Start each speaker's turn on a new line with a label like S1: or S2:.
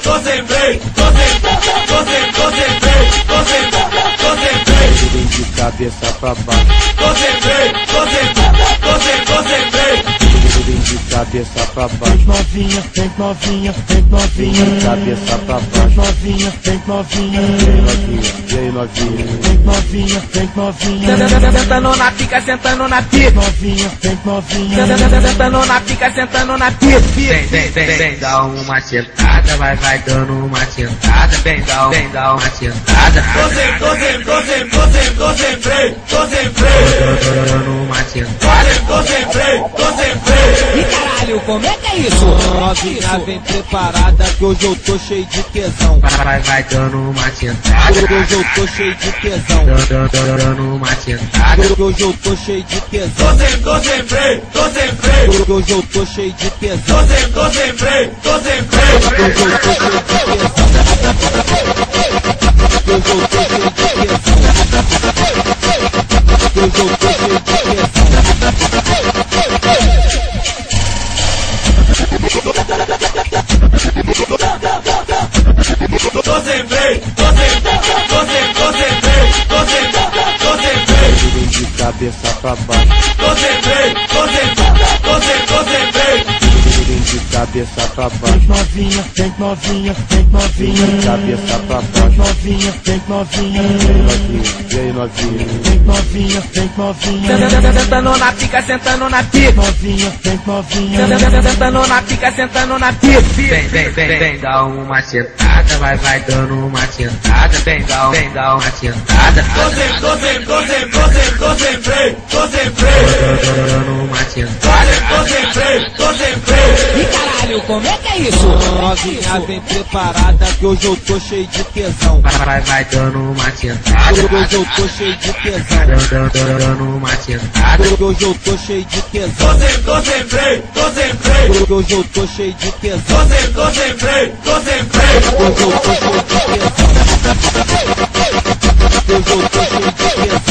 S1: Concentrei.
S2: De cabeça pra baixo.
S1: Concentrei.
S2: De cabeça pra baixo.
S3: Novinha, vem novinha, vem novinha.
S2: De cabeça pra baixo.
S3: Novinha, vem novinha.
S2: E aí, novinha?
S3: Vem novinha, vem novinha.
S4: Sentando na pica, sentando na pica.
S3: Novinha, vem novinha.
S4: Sentando na pica, sentando na pica.
S5: Vem, dá uma sentada, vai dando uma sentada. Vem, dá uma sentada.
S1: Concentrei.
S5: Dando uma sentada.
S1: Concentrei.
S4: Ih, caralho, como é que é isso?
S3: Novinha, vem preparada que hoje eu tô cheio de tesão.
S5: Vai dando uma sentada.
S3: Hoje eu tô cheio de tesão.
S5: Dando uma sentada.
S3: Hoje eu tô cheio de tesão.
S1: Concentrei.
S3: Hoje eu tô cheio de tesão.
S1: Concentrei.
S3: Hoje eu tô cheio de tesão. Hoje eu tô cheio de tesão. Hoje eu tô cheio de tesão.
S1: Concentrei.
S2: De cabeça pra baixo.
S1: Concentrei.
S2: De cabeça pra baixo.
S3: Novinha, vem novinha, vem novinha.
S2: De cabeça pra baixo.
S3: Novinha, vem novinha.
S2: E aí, novinha?
S3: Vem novinha, vem novinha.
S4: Sentando na pica, sentando na pica.
S3: Novinha, vem novinha.
S4: Sentando na pica, sentando na pica.
S5: Vem, dá uma sentada. Vai dando uma sentada. Vem, dá uma sentada.
S1: Concentrei.
S5: Dando uma sentada.
S4: Ih, caralho, como é que é isso?
S3: Novinha, vem preparada que hoje eu tô cheio de tesão.
S5: Vai dando uma sentada.
S3: Hoje eu tô cheio de tesão.
S5: Dando uma sentada.
S3: Hoje eu tô cheio de tesão.
S1: Concentrei.
S3: Hoje eu tô cheio de tesão.
S1: Concentrei.
S3: Hoje eu tô cheio de tesão. Hoje eu tô cheio de tesão.